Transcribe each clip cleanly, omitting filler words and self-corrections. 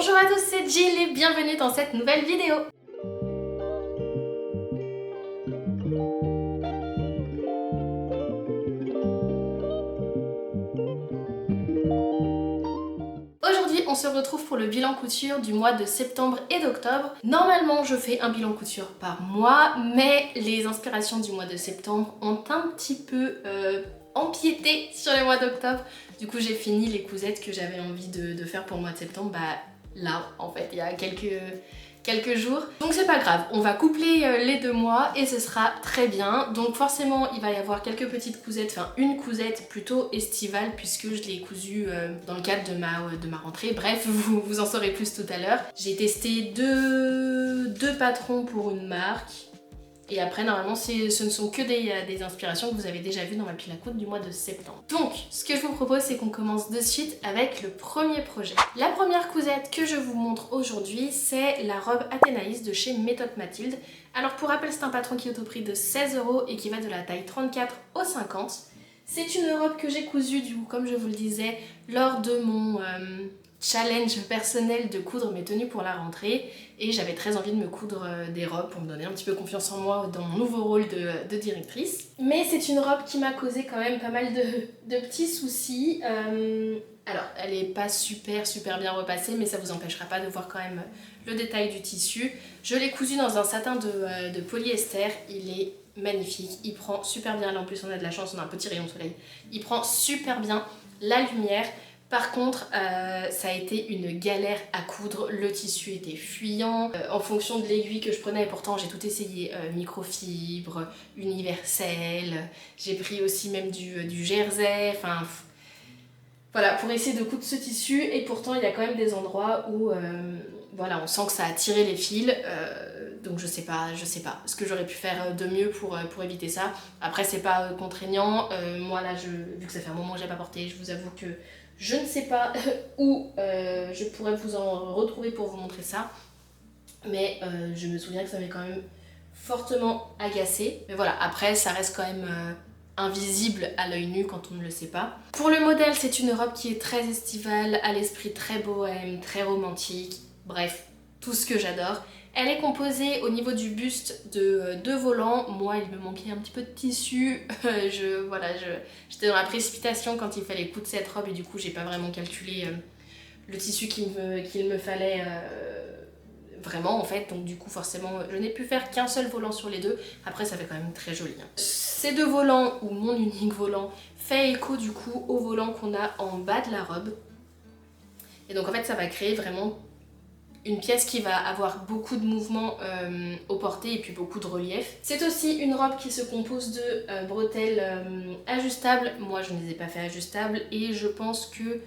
Bonjour à tous, c'est Jill et bienvenue dans cette nouvelle vidéo. Aujourd'hui, on se retrouve pour le bilan couture du mois de septembre et d'octobre. Normalement, je fais un bilan couture par mois, mais les inspirations du mois de septembre ont un petit peu empiété sur le mois d'octobre. Du coup, j'ai fini les cousettes que j'avais envie de faire pour le mois de septembre, là, en fait, il y a quelques jours. Donc c'est pas grave, on va coupler les 2 mois et ce sera très bien. Donc forcément il va y avoir quelques petites cousettes, enfin une cousette plutôt estivale puisque je l'ai cousue dans le cadre de ma rentrée. Bref, vous en saurez plus tout à l'heure. J'ai testé deux patrons pour une marque. Et après, normalement, ce ne sont que des inspirations que vous avez déjà vues dans ma pile à coudre du mois de septembre. Donc, ce que je vous propose, c'est qu'on commence de suite avec le premier projet. La première cousette que je vous montre aujourd'hui, c'est la robe Athénaïs de chez Méthode Mathilde. Alors, pour rappel, c'est un patron qui est au prix de 16 € et qui va de la taille 34 au 50. C'est une robe que j'ai cousue, du coup, comme je vous le disais, lors de mon challenge personnel de coudre mes tenues pour la rentrée, et j'avais très envie de me coudre des robes pour me donner un petit peu confiance en moi dans mon nouveau rôle de directrice. Mais c'est une robe qui m'a causé quand même pas mal de petits soucis. Alors elle est pas super bien repassée, mais ça vous empêchera pas de voir quand même le détail du tissu. Je l'ai cousu dans un satin de polyester, il est magnifique, il prend super bien, là en plus on a de la chance, on a un petit rayon de soleil, il prend super bien la lumière. Par contre, ça a été une galère à coudre, le tissu était fuyant, en fonction de l'aiguille que je prenais, et pourtant j'ai tout essayé, microfibre, universel, j'ai pris aussi même du jersey, enfin voilà, pour essayer de coudre ce tissu, et pourtant il y a quand même des endroits où voilà, on sent que ça a tiré les fils, donc je sais pas ce que j'aurais pu faire de mieux pour éviter ça. Après c'est pas contraignant, moi là vu que ça fait un moment que j'ai pas porté, je vous avoue que je ne sais pas où je pourrais vous en retrouver pour vous montrer ça, mais je me souviens que ça m'avait quand même fortement agacée. Mais voilà, après ça reste quand même invisible à l'œil nu quand on ne le sait pas. Pour le modèle, c'est une robe qui est très estivale, à l'esprit très bohème, très romantique, bref, tout ce que j'adore. Elle est composée au niveau du buste de 2 volants. Moi, il me manquait un petit peu de tissu. J'étais dans la précipitation quand il fallait coudre cette robe et du coup, j'ai pas vraiment calculé le tissu qu'il me fallait vraiment en fait. Donc du coup, forcément, je n'ai pu faire qu'un seul volant sur les deux. Après, ça fait quand même très joli. Ces 2 volants, ou mon unique volant, fait écho du coup au volant qu'on a en bas de la robe. Et donc en fait, ça va créer vraiment une pièce qui va avoir beaucoup de mouvements au porté et puis beaucoup de relief. C'est aussi une robe qui se compose de bretelles ajustables. Moi je ne les ai pas fait ajustables et je pense que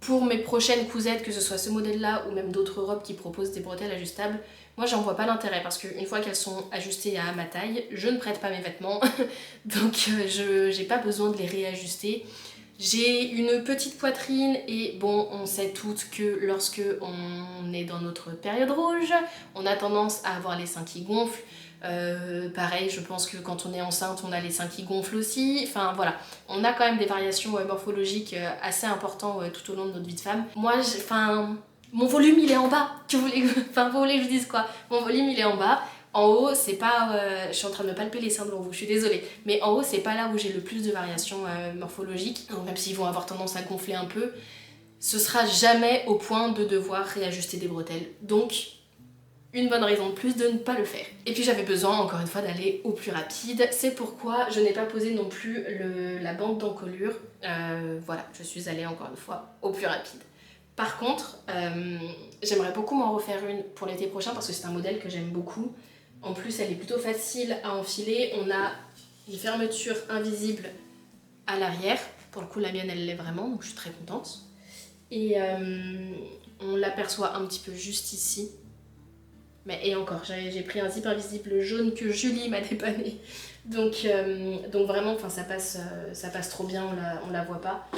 pour mes prochaines cousettes, que ce soit ce modèle là ou même d'autres robes qui proposent des bretelles ajustables, moi j'en vois pas l'intérêt parce qu'une fois qu'elles sont ajustées à ma taille, je ne prête pas mes vêtements donc j'ai pas besoin de les réajuster. J'ai une petite poitrine et bon, on sait toutes que lorsque on est dans notre période rouge, on a tendance à avoir les seins qui gonflent. Pareil, je pense que quand on est enceinte, on a les seins qui gonflent aussi. Enfin voilà, on a quand même des variations morphologiques assez importantes tout au long de notre vie de femme. Moi, mon volume il est en bas. Vous voulez que je dise quoi? Mon volume il est en bas. En haut, c'est pas... je suis en train de me palper les seins devant vous, je suis désolée. Mais en haut, c'est pas là où j'ai le plus de variations morphologiques. Donc même s'ils vont avoir tendance à gonfler un peu, ce sera jamais au point de devoir réajuster des bretelles. Donc, une bonne raison de plus de ne pas le faire. Et puis j'avais besoin, encore une fois, d'aller au plus rapide. C'est pourquoi je n'ai pas posé non plus la bande d'encolure. Voilà, je suis allée encore une fois au plus rapide. Par contre, j'aimerais beaucoup m'en refaire une pour l'été prochain parce que c'est un modèle que j'aime beaucoup. En plus, elle est plutôt facile à enfiler. On a une fermeture invisible à l'arrière. Pour le coup, la mienne, elle l'est vraiment, donc je suis très contente. Et on l'aperçoit un petit peu juste ici. Et encore, j'ai pris un zip invisible jaune que Julie m'a dépanné. Donc vraiment, ça passe trop bien, on la voit pas.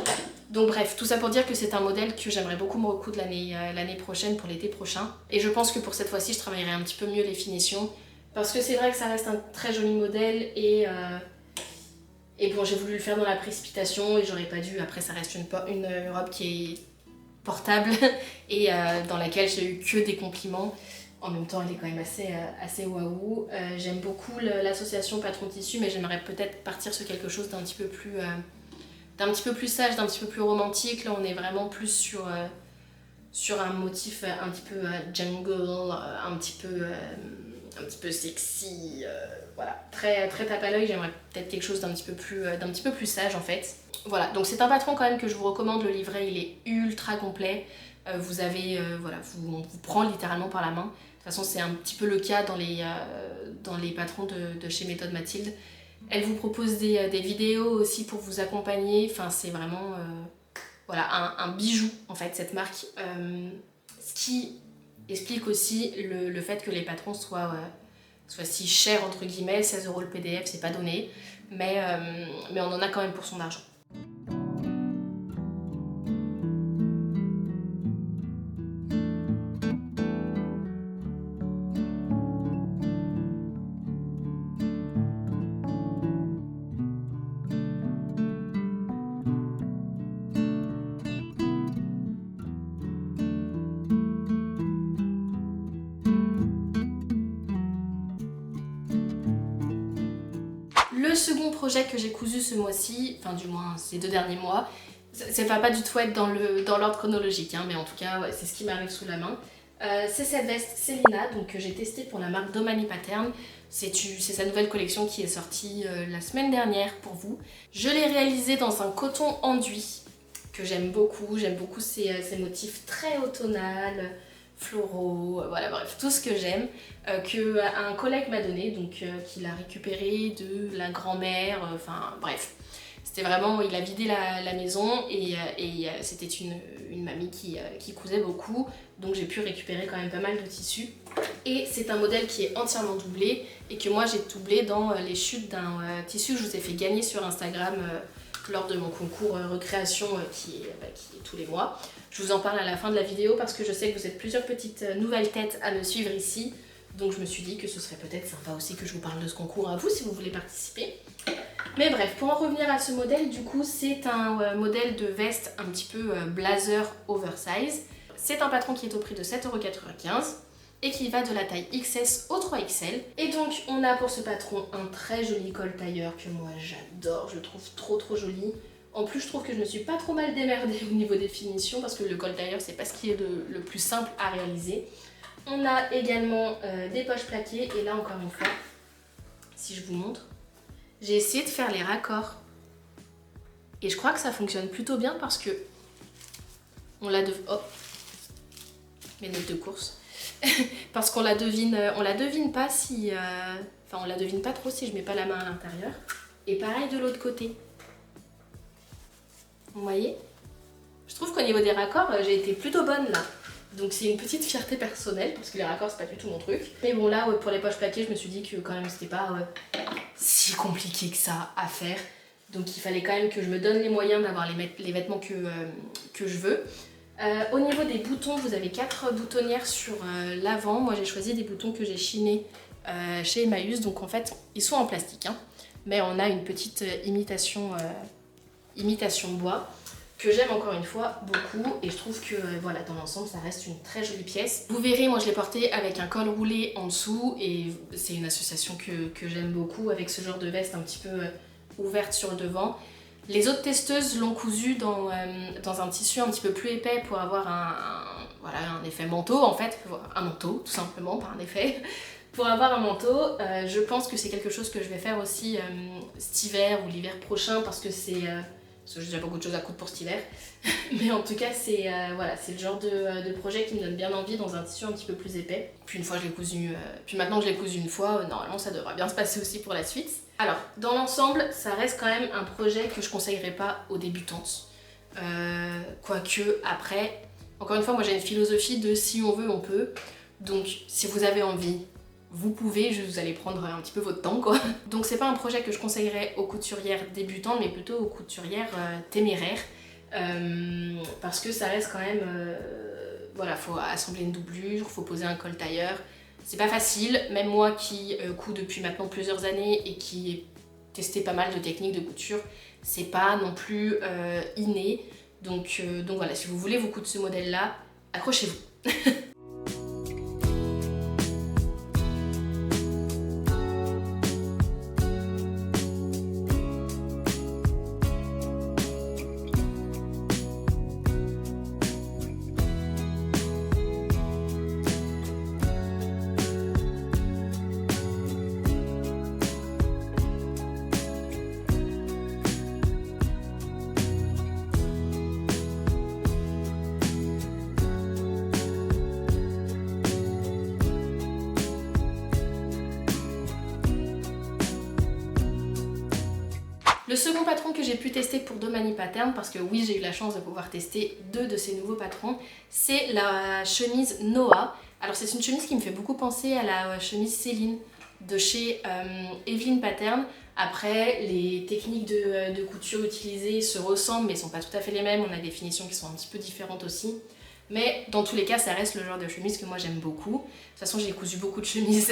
Donc bref, tout ça pour dire que c'est un modèle que j'aimerais beaucoup me recoudre l'année prochaine, pour l'été prochain. Et je pense que pour cette fois-ci, je travaillerai un petit peu mieux les finitions. Parce que c'est vrai que ça reste un très joli modèle et bon, j'ai voulu le faire dans la précipitation et j'aurais pas dû. Après, ça reste une robe qui est portable et dans laquelle j'ai eu que des compliments. En même temps, elle est quand même assez waouh. J'aime beaucoup l'association Patron Tissu, mais j'aimerais peut-être partir sur quelque chose d'un petit peu plus sage, d'un petit peu plus romantique. Là, on est vraiment plus sur un motif un petit peu jungle, un petit peu sexy, voilà, très tape à l'œil. J'aimerais peut-être quelque chose d'un petit peu plus sage en fait. Voilà, donc c'est un patron quand même que je vous recommande. Le livret, il est ultra complet. Vous avez, voilà, on vous prend littéralement par la main. De toute façon, c'est un petit peu le cas dans les patrons de chez Méthode Mathilde. Elle vous propose des vidéos aussi pour vous accompagner. Enfin, c'est vraiment voilà, un bijou en fait, cette marque. Ce qui explique aussi le fait que les patrons soient si chers entre guillemets. 16 € le PDF, c'est pas donné. Mais on en a quand même pour son argent. Le second projet que j'ai cousu ce mois-ci, enfin du moins ces 2 derniers mois, ça va pas du tout être dans l'ordre chronologique, hein, mais en tout cas ouais, c'est ce qui m'arrive sous la main. C'est cette veste Célina donc, que j'ai testée pour la marque Domani Pattern. C'est sa nouvelle collection qui est sortie la semaine dernière pour vous. Je l'ai réalisée dans un coton enduit que j'aime beaucoup ces motifs très automnal, floraux, voilà bref, tout ce que j'aime, qu'un collègue m'a donné, donc qu'il a récupéré de la grand-mère, enfin bref. C'était vraiment, il a vidé la maison et c'était une mamie qui cousait beaucoup, donc j'ai pu récupérer quand même pas mal de tissus. Et c'est un modèle qui est entièrement doublé et que moi j'ai doublé dans les chutes d'un tissu que je vous ai fait gagner sur Instagram lors de mon concours recréation qui est tous les mois. Je vous en parle à la fin de la vidéo parce que je sais que vous êtes plusieurs petites nouvelles têtes à me suivre ici. Donc je me suis dit que ce serait peut-être sympa aussi que je vous parle de ce concours à vous si vous voulez participer. Mais bref, pour en revenir à ce modèle, du coup c'est un modèle de veste un petit peu blazer oversize. C'est un patron qui est au prix de 7,95 € et qui va de la taille XS au 3XL. Et donc on a pour ce patron un très joli col tailleur que moi j'adore, je le trouve trop joli. En plus je trouve que je me suis pas trop mal démerdée au niveau des finitions parce que le col tailleur c'est pas ce qui est le plus simple à réaliser. On a également des poches plaquées et là encore une fois, si je vous montre, j'ai essayé de faire les raccords et je crois que ça fonctionne plutôt bien parce que on la devine... Oh, mes notes de course. Parce qu'on la devine pas si... Enfin, on la devine pas trop si je mets pas la main à l'intérieur. Et pareil de l'autre côté. Vous voyez? Je trouve qu'au niveau des raccords, j'ai été plutôt bonne là. Donc c'est une petite fierté personnelle, parce que les raccords c'est pas du tout mon truc. Mais bon là, pour les poches plaquées, je me suis dit que quand même c'était pas si compliqué que ça à faire. Donc il fallait quand même que je me donne les moyens d'avoir les vêtements que je veux. Au niveau des boutons, vous avez 4 boutonnières sur l'avant. Moi j'ai choisi des boutons que j'ai chinés chez Emmaüs, donc en fait ils sont en plastique, hein, mais on a une petite imitation bois que j'aime encore une fois beaucoup et je trouve que voilà, dans l'ensemble ça reste une très jolie pièce. Vous verrez, moi je l'ai porté avec un col roulé en dessous et c'est une association que j'aime beaucoup avec ce genre de veste un petit peu ouverte sur le devant. Les autres testeuses l'ont cousu dans un tissu un petit peu plus épais pour avoir voilà, un effet manteau en fait, un manteau tout simplement, pas un effet. Pour avoir un manteau, je pense que c'est quelque chose que je vais faire aussi cet hiver ou l'hiver prochain parce que c'est... parce que j'ai déjà beaucoup de choses à coudre pour cet hiver. Mais en tout cas, c'est voilà, c'est le genre de projet qui me donne bien envie dans un tissu un petit peu plus épais. Puis une fois je l'ai cousu, puis maintenant que je l'ai cousu une fois, normalement ça devrait bien se passer aussi pour la suite. Alors, dans l'ensemble, ça reste quand même un projet que je conseillerais pas aux débutantes. Quoique, après, encore une fois, moi j'ai une philosophie de si on veut, on peut. Donc, si vous avez envie, vous pouvez, vous allez prendre un petit peu votre temps quoi. Donc c'est pas un projet que je conseillerais aux couturières débutantes mais plutôt aux couturières téméraires parce que ça reste quand même voilà, faut assembler une doublure, faut poser un col tailleur, c'est pas facile, même moi qui couds depuis maintenant plusieurs années et qui ai testé pas mal de techniques de couture, c'est pas non plus inné. Donc voilà, si vous voulez vous coudre ce modèle-là, accrochez-vous. Le second patron que j'ai pu tester pour Domani Pattern, parce que oui j'ai eu la chance de pouvoir tester 2 de ces nouveaux patrons, c'est la chemise Noah. Alors c'est une chemise qui me fait beaucoup penser à la chemise Céline de chez Evelyn Pattern. Après les techniques de couture utilisées se ressemblent mais ne sont pas tout à fait les mêmes, on a des finitions qui sont un petit peu différentes aussi. Mais dans tous les cas ça reste le genre de chemise que moi j'aime beaucoup. De toute façon j'ai cousu beaucoup de chemises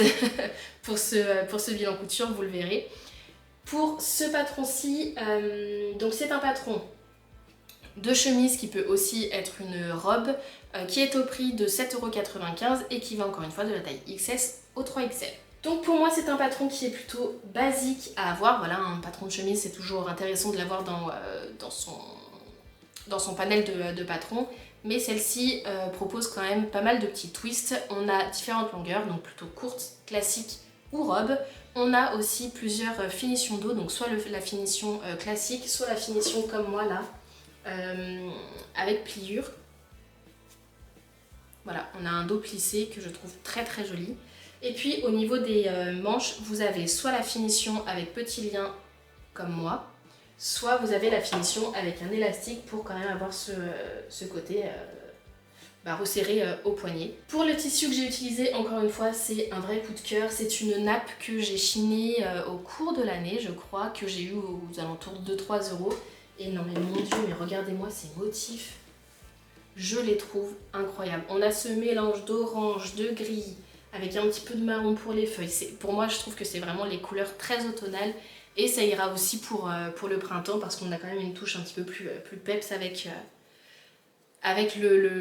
pour ce bilan couture, vous le verrez. Pour ce patron-ci, donc c'est un patron de chemise qui peut aussi être une robe qui est au prix de 7,95€ et qui va encore une fois de la taille XS au 3XL. Donc pour moi c'est un patron qui est plutôt basique à avoir. Voilà, un patron de chemise c'est toujours intéressant de l'avoir dans son panel de patrons. Mais celle-ci propose quand même pas mal de petits twists. On a différentes longueurs, donc plutôt courtes, classiques ou robes. On a aussi plusieurs finitions dos, donc soit la finition classique, soit la finition comme moi là, avec pliure. Voilà, on a un dos plissé que je trouve très très joli. Et puis au niveau des manches, vous avez soit la finition avec petit lien comme moi, soit vous avez la finition avec un élastique pour quand même avoir ce côté resserré au poignet. Pour le tissu que j'ai utilisé, encore une fois, c'est un vrai coup de cœur. C'est une nappe que j'ai chinée au cours de l'année, je crois, que j'ai eu aux alentours de 2-3€. Et non mais mon dieu, mais regardez-moi ces motifs. Je les trouve incroyables. On a ce mélange d'orange, de gris, avec un petit peu de marron pour les feuilles. Pour moi, je trouve que c'est vraiment les couleurs très automnales. Et ça ira aussi pour le printemps, parce qu'on a quand même une touche un petit peu plus peps avec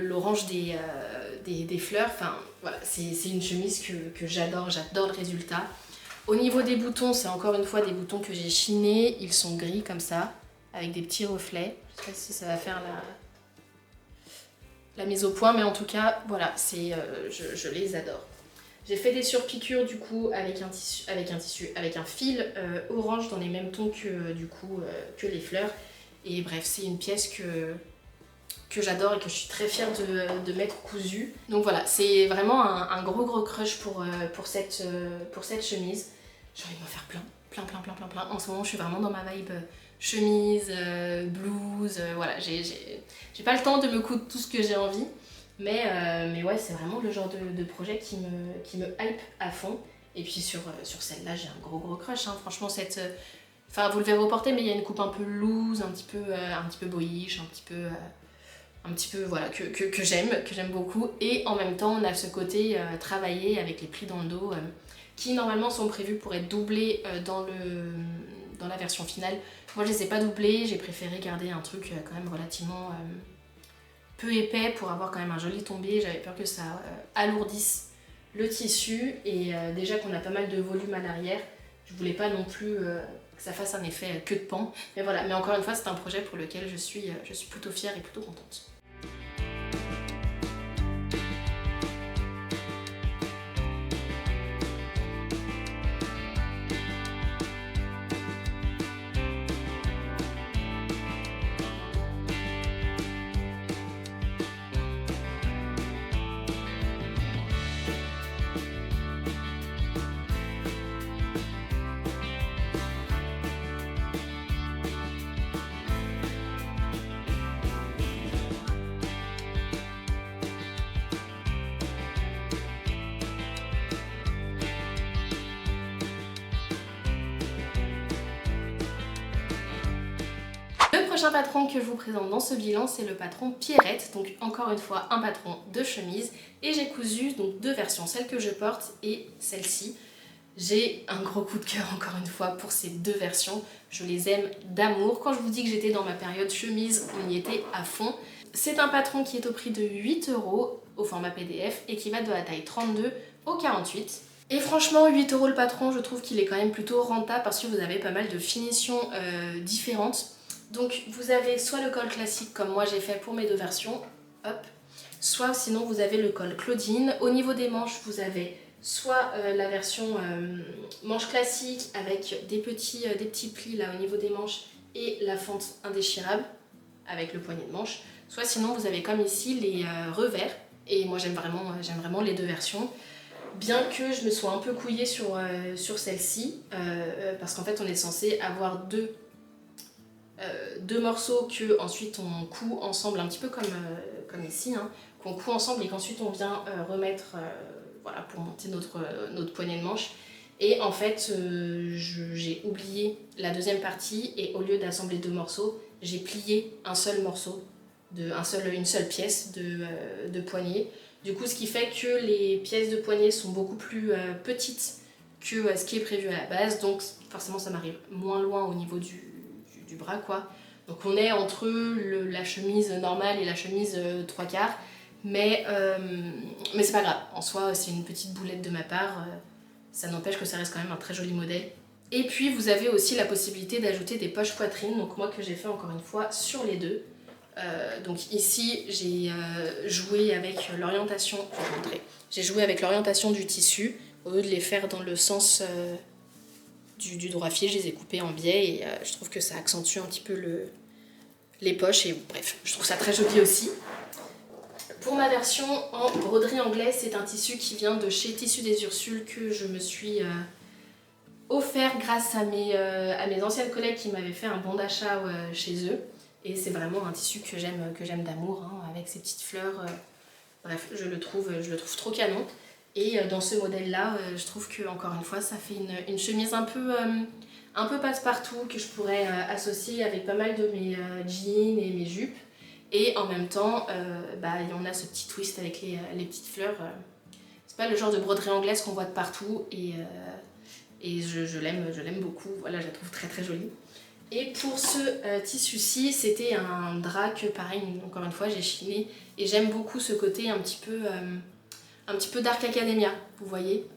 l'orange des fleurs. Enfin voilà, c'est une chemise que j'adore le résultat. Au niveau des boutons, c'est encore une fois des boutons que j'ai chinés, ils sont gris comme ça, avec des petits reflets. Je sais pas si ça va faire la mise au point, mais en tout cas, voilà, je les adore. J'ai fait des surpiqûres du coup avec un fil orange dans les mêmes tons que les fleurs. Et bref, c'est une pièce que j'adore et que je suis très fière de m'être cousue. Donc voilà, c'est vraiment un gros crush pour cette chemise. J'ai envie de m'en faire plein. En ce moment, je suis vraiment dans ma vibe chemise, blouse, voilà. J'ai pas le temps de me coudre tout ce que j'ai envie. Mais ouais, c'est vraiment le genre de projet qui me hype à fond. Et puis sur celle-là, j'ai un gros crush. Hein. Franchement, enfin, vous le verrez au porté, mais il y a une coupe un peu loose, un petit peu boyish, un petit peu voilà, que j'aime beaucoup. Et en même temps, on a ce côté travaillé avec les plis dans le dos qui normalement sont prévus pour être doublés dans la version finale. Moi, je les ai pas doublés, j'ai préféré garder un truc quand même relativement peu épais pour avoir quand même un joli tombé. J'avais peur que ça alourdisse le tissu et déjà qu'on a pas mal de volume à l'arrière, je voulais pas non plus que ça fasse un effet queue de pan. Mais voilà, mais encore une fois c'est un projet pour lequel je suis plutôt fière et plutôt contente. Le prochain patron que je vous présente dans ce bilan, c'est le patron Pierrette, donc encore une fois un patron de chemise, et j'ai cousu donc 2 versions, celle que je porte et celle-ci. J'ai un gros coup de cœur encore une fois pour ces deux versions. Je les aime d'amour. Quand je vous dis que j'étais dans ma période chemise, on y était à fond. C'est un patron qui est au prix de 8 € au format PDF et qui va de la taille 32 au 48. Et franchement, 8 € le patron, je trouve qu'il est quand même plutôt rentable parce que vous avez pas mal de finitions différentes. Donc vous avez soit le col classique comme moi j'ai fait pour mes deux versions, hop, soit sinon vous avez le col Claudine. Au niveau des manches, vous avez soit la version manche classique avec des petits plis là au niveau des manches et la fente indéchirable avec le poignet de manche, soit sinon vous avez comme ici les revers. Et moi j'aime vraiment les deux versions. Bien que je me sois un peu couillée sur celle-ci, parce qu'en fait on est censé avoir deux morceaux que ensuite on coud ensemble, un petit peu comme ici, hein, qu'on coud ensemble et qu'ensuite on vient remettre voilà, pour monter notre poignée de manche. Et en fait, j'ai oublié la deuxième partie et au lieu d'assembler deux morceaux, j'ai plié un seul morceau, une seule pièce de poignée. Du coup, ce qui fait que les pièces de poignée sont beaucoup plus petites que ce qui est prévu à la base. Donc forcément, ça m'arrive moins loin au niveau du bras, quoi. Donc on est entre la chemise normale et la chemise 3/4. Mais c'est pas grave, en soi c'est une petite boulette de ma part, ça n'empêche que ça reste quand même un très joli modèle. Et puis vous avez aussi la possibilité d'ajouter des poches poitrine, donc moi que j'ai fait encore une fois sur les deux. Donc ici j'ai joué avec l'orientation, je vais vous montrer, j'ai joué avec l'orientation du tissu, au lieu de les faire dans le sens du droit fil, je les ai coupés en biais et je trouve que ça accentue un petit peu les poches et bref, je trouve ça très joli aussi. Pour ma version en broderie anglaise, c'est un tissu qui vient de chez Tissus des Ursules que je me suis offert grâce à mes anciennes collègues qui m'avaient fait un bon d'achat chez eux. Et c'est vraiment un tissu que j'aime d'amour, hein, avec ces petites fleurs. Bref, je le trouve trop canon. Et dans ce modèle-là, je trouve que encore une fois, ça fait une chemise un peu passe-partout que je pourrais associer avec pas mal de mes jeans et mes jupes. Et en même temps, il y en a ce petit twist avec les petites fleurs. C'est pas le genre de broderie anglaise qu'on voit de partout et je l'aime beaucoup. Voilà, je la trouve très très jolie. Et pour ce tissu-ci, c'était un drap que pareil, encore une fois, j'ai chiné. Et j'aime beaucoup ce côté un petit peu Dark Academia, vous voyez.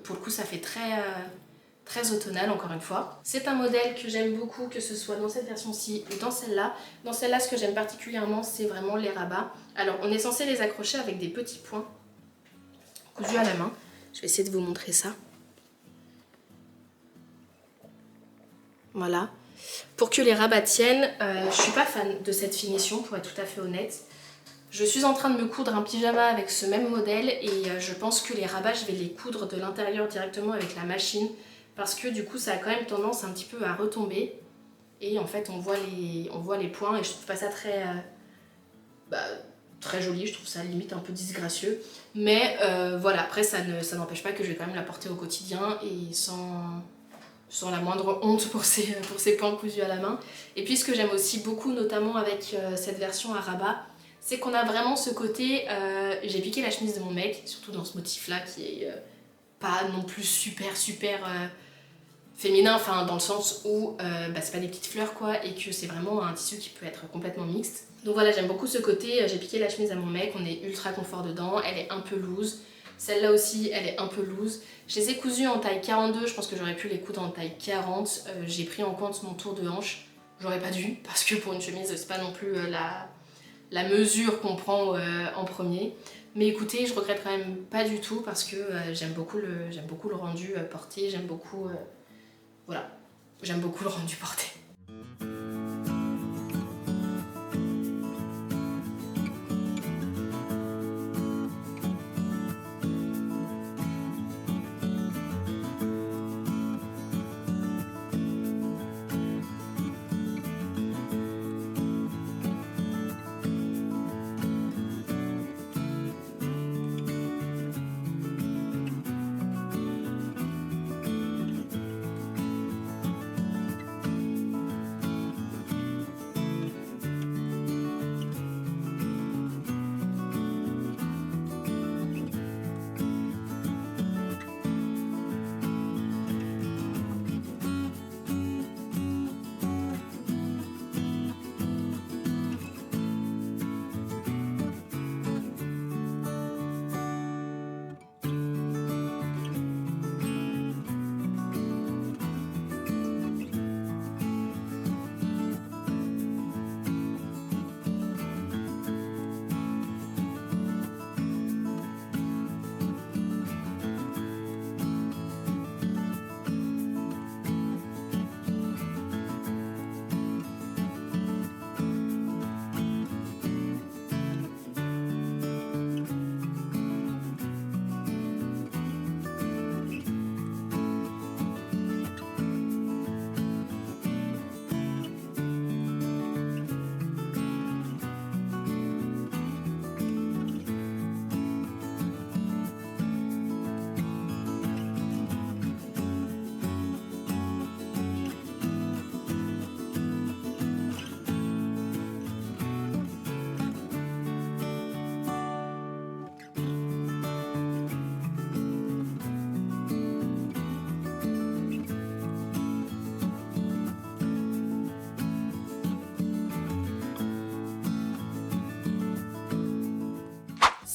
Pour le coup, ça fait très automnal encore une fois. C'est un modèle que j'aime beaucoup, que ce soit dans cette version-ci ou dans celle-là. Dans celle-là, ce que j'aime particulièrement, c'est vraiment les rabats. Alors, on est censé les accrocher avec des petits points cousus à la main. Je vais essayer de vous montrer ça. Voilà. Pour que les rabats tiennent, je suis pas fan de cette finition, pour être tout à fait honnête. Je suis en train de me coudre un pyjama avec ce même modèle et je pense que les rabats, je vais les coudre de l'intérieur directement avec la machine. Parce que du coup ça a quand même tendance un petit peu à retomber et en fait on voit les points et je trouve pas ça très joli, je trouve ça limite un peu disgracieux, mais voilà, après ça n'empêche pas que je vais quand même la porter au quotidien et sans la moindre honte pour ces pans cousus à la main. Et puis ce que j'aime aussi beaucoup notamment avec cette version à rabat, c'est qu'on a vraiment ce côté, j'ai piqué la chemise de mon mec, surtout dans ce motif là qui est pas non plus super féminin, enfin dans le sens où c'est pas des petites fleurs quoi, et que c'est vraiment un tissu qui peut être complètement mixte. Donc voilà, j'aime beaucoup ce côté, j'ai piqué la chemise à mon mec, on est ultra confort dedans, elle est un peu loose. Celle-là aussi, elle est un peu loose. Je les ai cousues en taille 42, je pense que j'aurais pu les coudre en taille 40. J'ai pris en compte mon tour de hanche, j'aurais pas dû, parce que pour une chemise, c'est pas non plus la mesure qu'on prend en premier. Mais écoutez, je regrette quand même pas du tout, parce que j'aime beaucoup le rendu porté, j'aime beaucoup le rendu porté.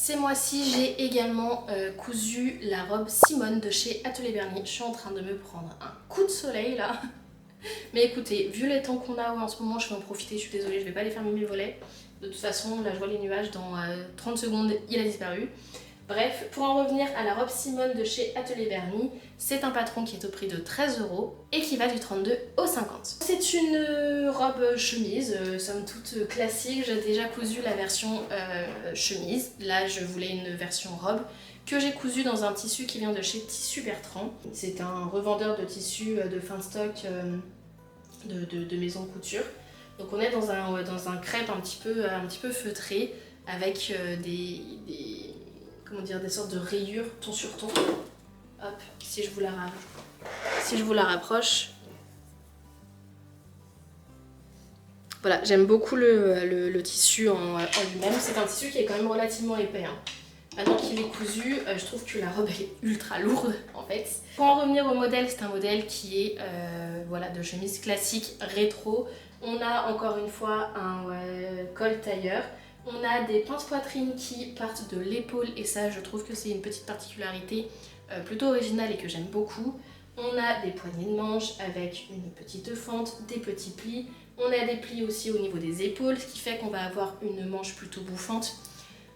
Ces mois-ci, j'ai également cousu la robe Simone de chez Atelier Berny. Je suis en train de me prendre un coup de soleil là. Mais écoutez, vu les temps qu'on a en ce moment, je vais en profiter, je suis désolée, je vais pas aller fermer mes volets. De toute façon, là je vois les nuages, dans 30 secondes, il a disparu. Bref, pour en revenir à la robe Simone de chez Atelier Berny, c'est un patron qui est au prix de 13 € et qui va du 32 au 50. C'est une robe chemise, somme toute classique. J'ai déjà cousu la version chemise. Là, je voulais une version robe que j'ai cousue dans un tissu qui vient de chez Tissu Bertrand. C'est un revendeur de tissus de fin de stock de maison de couture. Donc on est dans un crêpe un petit peu feutré avec comment dire, des sortes de rayures ton sur ton. Hop, si je vous la rapproche. Voilà, j'aime beaucoup le tissu en lui-même. C'est un tissu qui est quand même relativement épais, hein. Maintenant qu'il est cousu, je trouve que la robe elle est ultra lourde en fait. Pour en revenir au modèle, c'est un modèle qui est voilà, de chemise classique rétro. On a encore une fois un col tailleur. On a des pinces poitrine qui partent de l'épaule et ça je trouve que c'est une petite particularité plutôt originale et que j'aime beaucoup. On a des poignées de manche avec une petite fente, des petits plis. On a des plis aussi au niveau des épaules, ce qui fait qu'on va avoir une manche plutôt bouffante.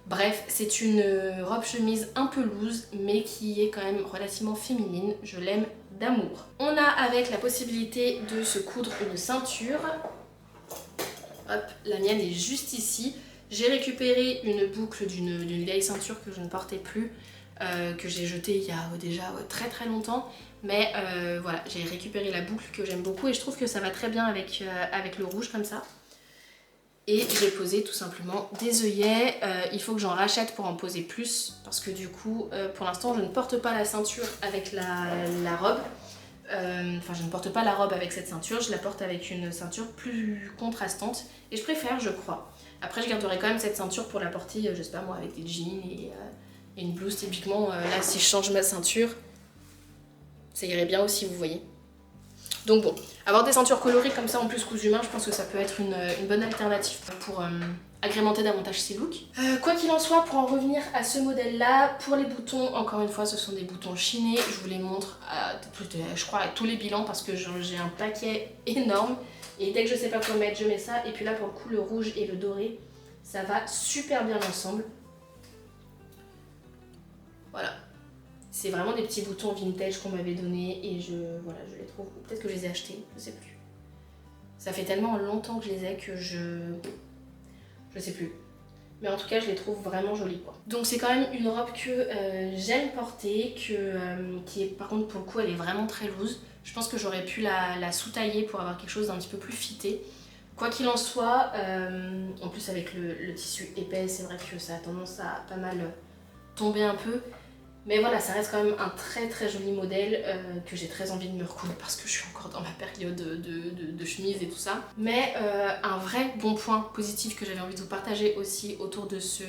Bref, c'est une robe chemise un peu loose mais qui est quand même relativement féminine. Je l'aime d'amour. On a avec la possibilité de se coudre une ceinture. Hop, la mienne est juste ici. J'ai récupéré une boucle d'une vieille ceinture que je ne portais plus, que j'ai jetée il y a déjà très très longtemps. Mais voilà, j'ai récupéré la boucle que j'aime beaucoup et je trouve que ça va très bien avec le rouge comme ça. Et j'ai posé tout simplement des œillets. Il faut que j'en rachète pour en poser plus parce que du coup, pour l'instant, je ne porte pas la ceinture avec la robe. Enfin, je ne porte pas la robe avec cette ceinture, je la porte avec une ceinture plus contrastante et je préfère, je crois. Après, je garderai quand même cette ceinture pour la porter, je sais pas moi, avec des jeans et une blouse typiquement. Là, si je change ma ceinture, ça irait bien aussi, vous voyez. Donc bon, avoir des ceintures colorées comme ça en plus cousues main, je pense que ça peut être une bonne alternative pour agrémenter davantage ces looks. Quoi qu'il en soit, pour en revenir à ce modèle-là, pour les boutons, encore une fois, ce sont des boutons chinés. Je vous les montre, je crois, à tous les bilans parce que j'ai un paquet énorme. Et dès que je sais pas quoi mettre, je mets ça. Et puis là, pour le coup, le rouge et le doré, ça va super bien ensemble. Voilà. C'est vraiment des petits boutons vintage qu'on m'avait donné et voilà, je les trouve, peut-être que je les ai achetés, je sais plus. Ça fait tellement longtemps que je les ai que je sais plus. Mais en tout cas, je les trouve vraiment jolies quoi. Donc c'est quand même une robe que j'aime porter, qui est par contre pour le coup elle est vraiment très loose. Je pense que j'aurais pu la sous-tailler pour avoir quelque chose d'un petit peu plus fité. Quoi qu'il en soit, en plus avec le tissu épais, c'est vrai que ça a tendance à pas mal tomber un peu. Mais voilà, ça reste quand même un très très joli modèle que j'ai très envie de me recoudre parce que je suis encore dans ma période de chemise et tout ça. Mais un vrai bon point positif que j'avais envie de vous partager aussi autour de ce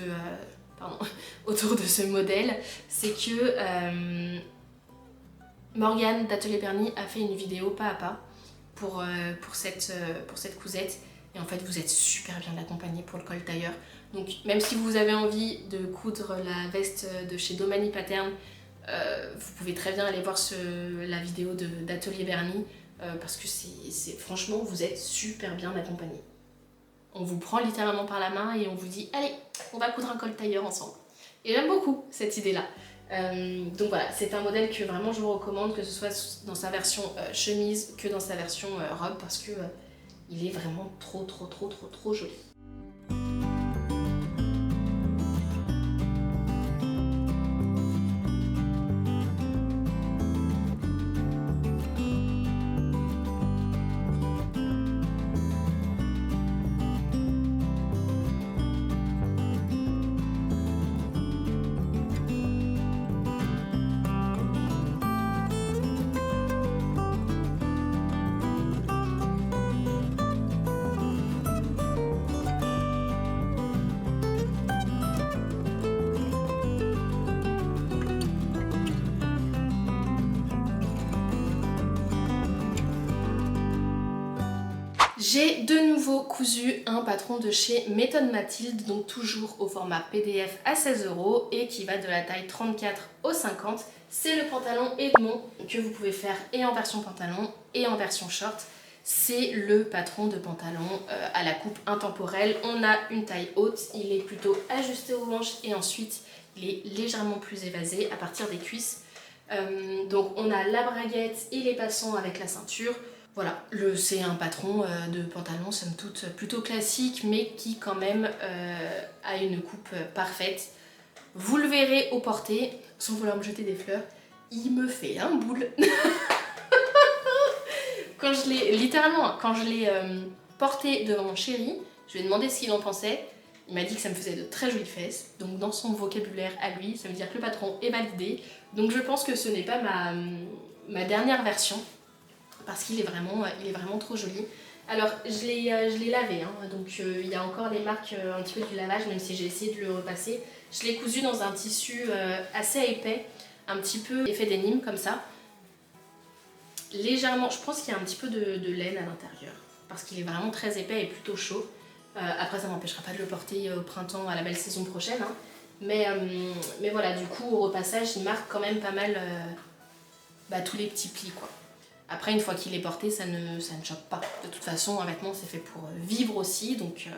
modèle, c'est que Morgane d'Atelier Berny a fait une vidéo pas à pas pour cette cousette. Et en fait, vous êtes super bien accompagné pour le col tailleur. Donc même si vous avez envie de coudre la veste de chez Domani Pattern, vous pouvez très bien aller voir la vidéo d'Atelier Berny parce que franchement, vous êtes super bien accompagné. On vous prend littéralement par la main et on vous dit « Allez, on va coudre un col tailleur ensemble ». Et j'aime beaucoup cette idée-là. Donc voilà, c'est un modèle que vraiment je vous recommande, que ce soit dans sa version chemise que dans sa version robe parce que il est vraiment trop joli. J'ai de nouveau cousu un patron de chez Méthode Mathilde, donc toujours au format PDF à 16 € et qui va de la taille 34 au 50. C'est le pantalon Edmond que vous pouvez faire et en version pantalon et en version short. C'est le patron de pantalon à la coupe intemporelle. On a une taille haute, il est plutôt ajusté aux hanches et ensuite il est légèrement plus évasé à partir des cuisses. Donc on a la braguette et les passants avec la ceinture. Voilà, c'est un patron de pantalon somme toute plutôt classique mais qui quand même a une coupe parfaite. Vous le verrez au porté, sans vouloir me jeter des fleurs, il me fait un boule. Quand je l'ai porté devant mon chéri, je lui ai demandé ce qu'il en pensait. Il m'a dit que ça me faisait de très jolies fesses. Donc dans son vocabulaire à lui, ça veut dire que le patron est validé. Donc je pense que ce n'est pas ma dernière version. Parce qu'il est vraiment trop joli. Alors je l'ai lavé, hein, donc il y a encore les marques un petit peu du lavage, même si j'ai essayé de le repasser. Je l'ai cousu dans un tissu assez épais, un petit peu effet dénime comme ça. Légèrement, je pense qu'il y a un petit peu de laine à l'intérieur, parce qu'il est vraiment très épais et plutôt chaud. Après ça m'empêchera pas de le porter au printemps, à la belle saison prochaine. Hein. Mais voilà, du coup au repassage il marque quand même pas mal tous les petits plis quoi. Après, une fois qu'il est porté, ça ne choque pas. De toute façon, un vêtement, c'est fait pour vivre aussi. Donc,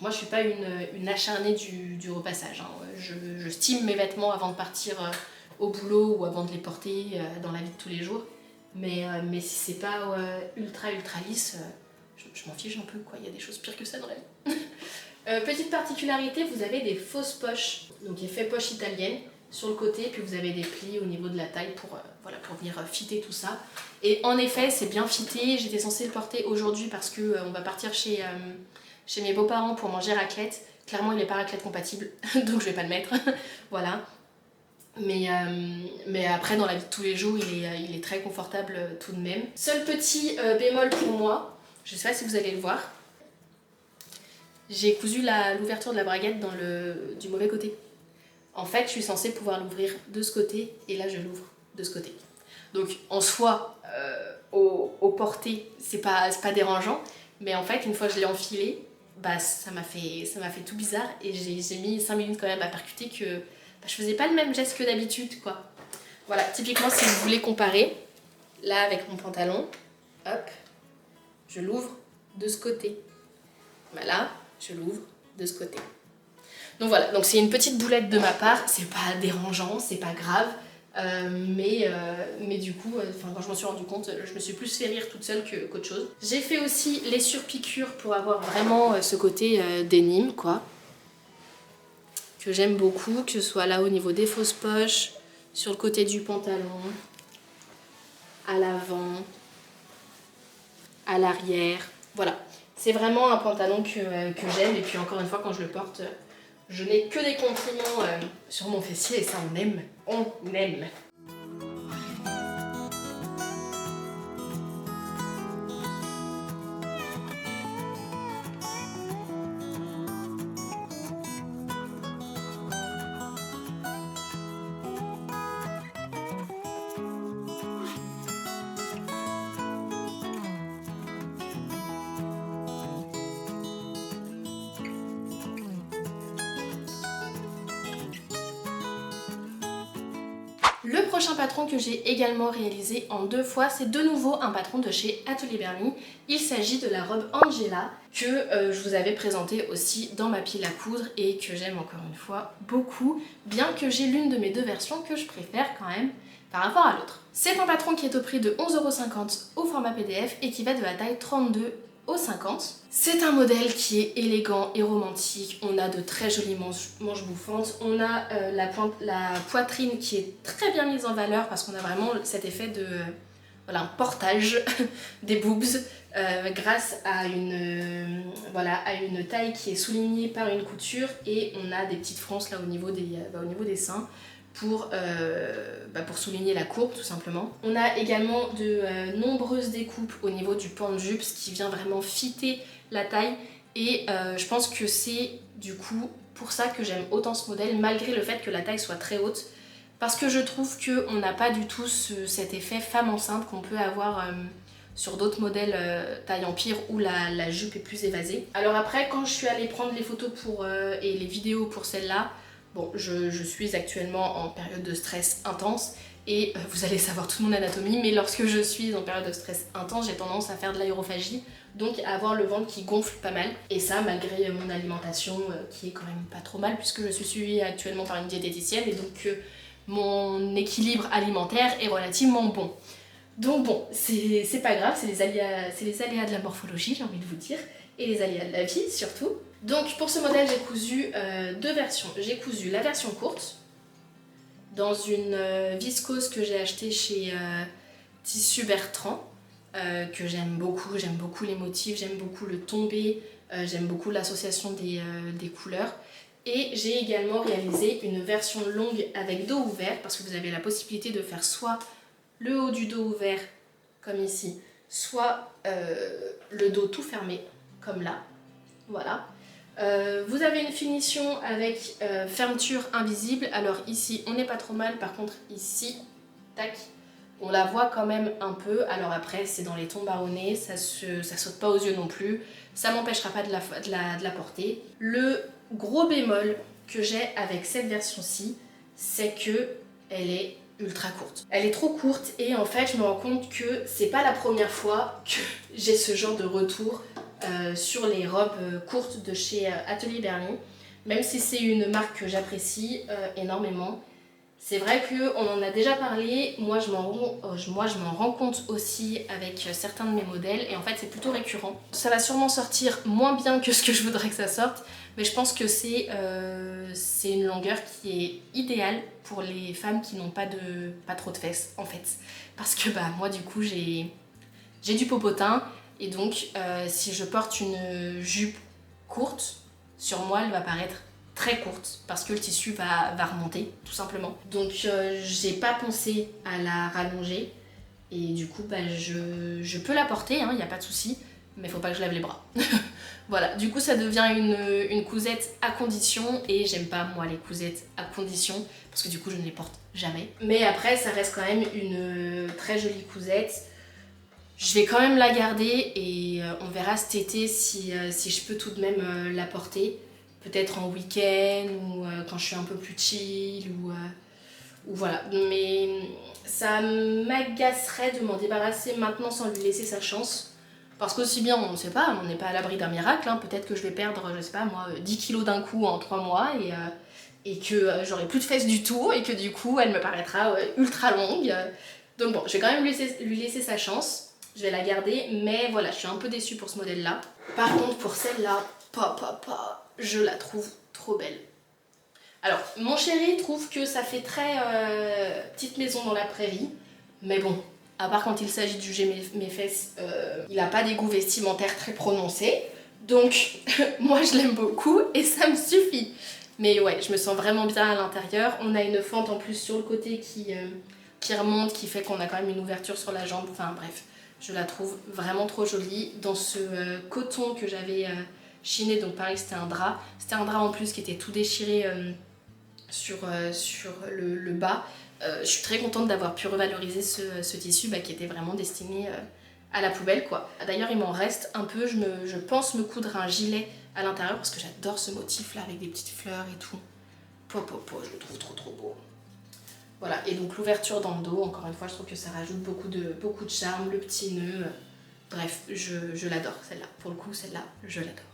moi, je suis pas une acharnée du repassage. Hein. Je stime mes vêtements avant de partir au boulot ou avant de les porter dans la vie de tous les jours. Mais si c'est pas ultra lisse, je m'en fiche un peu, quoi. Il y a des choses pires que ça dans la vie. Petite particularité, vous avez des fausses poches. Donc, effet poche italienne sur le côté, puis vous avez des plis au niveau de la taille pour venir fitter tout ça. Et en effet, c'est bien fité. J'étais censée le porter aujourd'hui parce que on va partir chez mes beaux-parents pour manger raclette. Clairement, il n'est pas raclette compatible, donc je vais pas le mettre. Voilà. Mais après, dans la vie de tous les jours, il est très confortable tout de même. Seul petit bémol pour moi, je sais pas si vous allez le voir, j'ai cousu l'ouverture de la braguette du mauvais côté. En fait, je suis censée pouvoir l'ouvrir de ce côté, et là, je l'ouvre de ce côté. Donc, en soi, au porté, c'est pas dérangeant, mais en fait, une fois que je l'ai enfilé, ça m'a fait tout bizarre, et j'ai mis 5 minutes quand même à percuter que je faisais pas le même geste que d'habitude, quoi. Voilà, typiquement, si vous voulez comparer, là, avec mon pantalon, hop, je l'ouvre de ce côté. Voilà, je l'ouvre de ce côté. Donc voilà, donc c'est une petite boulette de ma part, c'est pas dérangeant, c'est pas grave, mais du coup, quand je m'en suis rendu compte, je me suis plus fait rire toute seule qu'autre chose. J'ai fait aussi les surpiqûres pour avoir vraiment ce côté dénime, quoi, que j'aime beaucoup, que ce soit là au niveau des fausses poches, sur le côté du pantalon, à l'avant, à l'arrière, voilà. C'est vraiment un pantalon que j'aime, et puis encore une fois, quand je le porte, je n'ai que des compliments sur mon fessier, et ça on aime, on aime. Le prochain patron que j'ai également réalisé en 2 fois, c'est de nouveau un patron de chez Atelier Bernie. Il s'agit de la robe Angela que je vous avais présentée aussi dans ma pile à coudre et que j'aime encore une fois beaucoup, bien que j'ai l'une de mes 2 versions que je préfère quand même par rapport à l'autre. C'est un patron qui est au prix de 11,50 € au format PDF et qui va de la taille 32 au 50. C'est un modèle qui est élégant et romantique, on a de très jolies manches bouffantes, on a la poitrine qui est très bien mise en valeur parce qu'on a vraiment cet effet de un portage des boobs grâce à une taille qui est soulignée par une couture, et on a des petites fronces là au niveau des seins pour souligner la courbe tout simplement. On a également de nombreuses découpes au niveau du pan de jupe, ce qui vient vraiment fitter la taille, et je pense que c'est du coup pour ça que j'aime autant ce modèle malgré le fait que la taille soit très haute, parce que je trouve qu'on n'a pas du tout cet effet femme enceinte qu'on peut avoir sur d'autres modèles taille empire où la jupe est plus évasée. Alors après, quand je suis allée prendre les photos et les vidéos pour celle-là, bon, je suis actuellement en période de stress intense et vous allez savoir toute mon anatomie, mais lorsque je suis en période de stress intense, j'ai tendance à faire de l'aérophagie, donc à avoir le ventre qui gonfle pas mal. Et ça, malgré mon alimentation qui est quand même pas trop mal, puisque je suis suivie actuellement par une diététicienne et donc mon équilibre alimentaire est relativement bon. Donc bon, c'est pas grave, c'est les aléas de la morphologie, j'ai envie de vous dire, et les aléas de la vie surtout. Donc pour ce modèle, j'ai cousu deux versions. J'ai cousu la version courte, dans une viscose que j'ai achetée chez Tissu Bertrand, que j'aime beaucoup les motifs, j'aime beaucoup le tombé, j'aime beaucoup l'association des couleurs. Et j'ai également réalisé une version longue avec dos ouvert, parce que vous avez la possibilité de faire soit le haut du dos ouvert, comme ici, soit le dos tout fermé, comme là, voilà. Vous avez une finition avec fermeture invisible. Alors ici on n'est pas trop mal, par contre ici, tac, on la voit quand même un peu. Alors après c'est dans les tons marronnés, ça saute pas aux yeux non plus, ça m'empêchera pas de la porter. Le gros bémol que j'ai avec cette version-ci, c'est que elle est ultra courte. Elle est trop courte et en fait je me rends compte que c'est pas la première fois que j'ai ce genre de retour sur les robes courtes de chez Atelier Berlin, même si c'est une marque que j'apprécie énormément. C'est vrai qu'on en a déjà parlé, moi je m'en rends compte aussi avec certains de mes modèles et en fait c'est plutôt récurrent. Ça va sûrement sortir moins bien que ce que je voudrais que ça sorte, mais je pense que c'est une longueur qui est idéale pour les femmes qui n'ont pas trop de fesses en fait. Parce que bah moi du coup j'ai du popotin et donc si je porte une jupe courte, sur moi elle va paraître très courte parce que le tissu va remonter tout simplement. Donc j'ai pas pensé à la rallonger et du coup bah, je peux la porter, il n'y a pas de souci, mais faut pas que je lève les bras. Voilà, du coup ça devient une cousette à condition et j'aime pas moi les cousettes à condition parce que du coup je ne les porte jamais. Mais après ça reste quand même une très jolie cousette. Je vais quand même la garder et on verra cet été si je peux tout de même la porter. Peut-être en week-end ou quand je suis un peu plus chill ou voilà. Mais ça m'agacerait de m'en débarrasser maintenant sans lui laisser sa chance. Parce qu'aussi bien, on ne sait pas, on n'est pas à l'abri d'un miracle. Peut-être que je vais perdre, je sais pas moi, 10 kilos d'un coup en 3 mois et que j'aurai plus de fesses du tout et que du coup elle me paraîtra ultra longue. Donc bon, je vais quand même lui laisser sa chance. Je vais la garder, mais voilà, je suis un peu déçue pour ce modèle-là. Par contre, pour celle-là, je la trouve trop belle. Alors, mon chéri trouve que ça fait très petite maison dans la prairie, mais bon, à part quand il s'agit de juger mes fesses, il n'a pas des goûts vestimentaires très prononcés, donc moi je l'aime beaucoup et ça me suffit. Mais ouais, je me sens vraiment bien à l'intérieur. On a une fente en plus sur le côté qui remonte, qui fait qu'on a quand même une ouverture sur la jambe, enfin bref. Je la trouve vraiment trop jolie dans ce coton que j'avais chiné, donc pareil c'était un drap. C'était un drap en plus qui était tout déchiré sur le bas. Je suis très contente d'avoir pu revaloriser ce tissu qui était vraiment destiné à la poubelle quoi. D'ailleurs il m'en reste un peu, je pense me coudre un gilet à l'intérieur parce que j'adore ce motif là avec des petites fleurs et tout. Je le trouve trop beau. Voilà, et donc l'ouverture dans le dos, encore une fois, je trouve que ça rajoute beaucoup de charme, le petit nœud. Bref, je l'adore celle-là. Pour le coup, celle-là, je l'adore.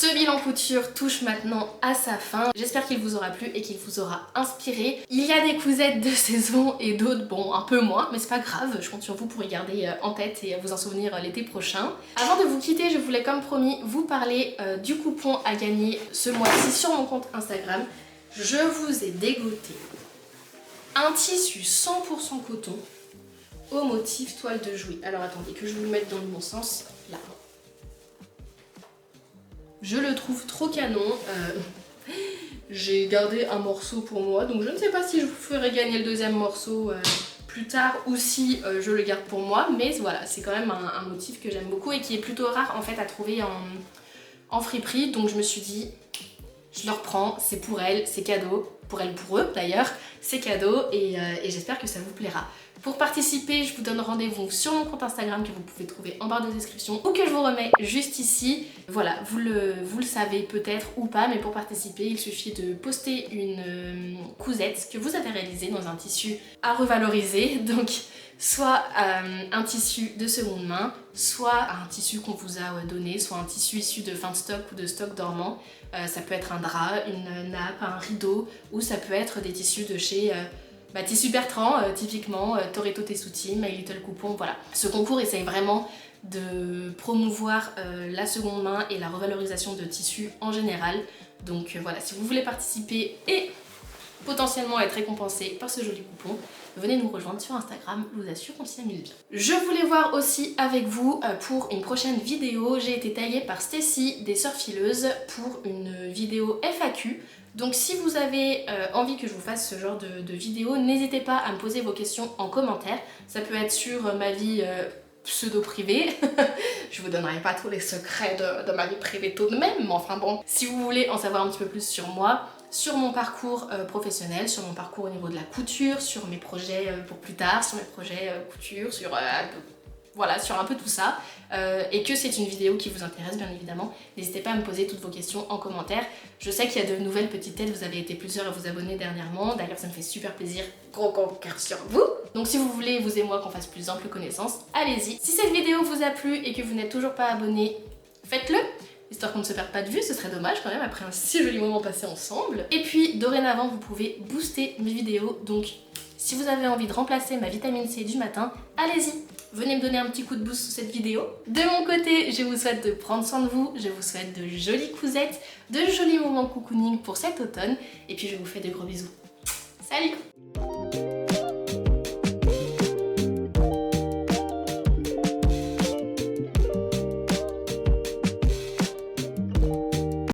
Ce bilan couture touche maintenant à sa fin. J'espère qu'il vous aura plu et qu'il vous aura inspiré. Il y a des cousettes de saison et d'autres, bon, un peu moins, mais c'est pas grave. Je compte sur vous pour y garder en tête et vous en souvenir l'été prochain. Avant de vous quitter, je voulais comme promis vous parler du coupon à gagner ce mois-ci sur mon compte Instagram. Je vous ai dégoté un tissu 100% coton au motif toile de Jouy. Alors attendez que je vous le mette dans le bon sens, là. Je le trouve trop canon. J'ai gardé un morceau pour moi, donc je ne sais pas si je vous ferai gagner le deuxième morceau plus tard ou si je le garde pour moi, mais voilà, c'est quand même un motif que j'aime beaucoup et qui est plutôt rare en fait à trouver en friperie, donc je me suis dit, je le reprends, c'est pour elle, c'est cadeau, pour elle, pour eux d'ailleurs, c'est cadeau et j'espère que ça vous plaira. Pour participer, je vous donne rendez-vous sur mon compte Instagram que vous pouvez trouver en barre de description ou que je vous remets juste ici. Voilà, vous le savez peut-être ou pas, mais pour participer, il suffit de poster une cousette que vous avez réalisée dans un tissu à revaloriser, donc soit un tissu de seconde main, soit un tissu qu'on vous a donné, soit un tissu issu de fin de stock ou de stock dormant. Ça peut être un drap, une nappe, un rideau, ou ça peut être des tissus de chez Tissu Bertrand, typiquement, Toretto Tessuti, My Little Coupon, voilà. Ce concours essaye vraiment de promouvoir la seconde main et la revalorisation de tissus en général. Donc voilà, si vous voulez participer et potentiellement être récompensé par ce joli coupon, venez nous rejoindre sur Instagram, je vous assure qu'on s'y amuse bien. Je voulais voir aussi avec vous pour une prochaine vidéo, j'ai été taillée par Stacy des Sœurs Fileuses pour une vidéo FAQ. Donc si vous avez envie que je vous fasse ce genre de vidéo, n'hésitez pas à me poser vos questions en commentaire. Ça peut être sur ma vie pseudo-privée. Je vous donnerai pas tous les secrets de ma vie privée tout de même, mais enfin bon. Si vous voulez en savoir un petit peu plus sur moi, sur mon parcours professionnel, sur mon parcours au niveau de la couture, sur mes projets pour plus tard, sur mes projets couture, sur voilà, sur un peu tout ça, et que c'est une vidéo qui vous intéresse bien évidemment, n'hésitez pas à me poser toutes vos questions en commentaire. Je sais qu'il y a de nouvelles petites têtes, vous avez été plusieurs à vous abonner dernièrement, d'ailleurs ça me fait super plaisir, gros cœur sur vous. Donc si vous voulez, vous et moi, qu'on fasse plus ample connaissance, allez-y. Si cette vidéo vous a plu et que vous n'êtes toujours pas abonné, faites-le, histoire qu'on ne se perde pas de vue, ce serait dommage quand même après un si joli moment passé ensemble. Et puis dorénavant, vous pouvez booster mes vidéos, donc si vous avez envie de remplacer ma vitamine C du matin, allez-y. Venez me donner un petit coup de boost sur cette vidéo. De mon côté, je vous souhaite de prendre soin de vous, je vous souhaite de jolies cousettes, de jolis moments cocooning pour cet automne, et puis je vous fais de gros bisous. Salut!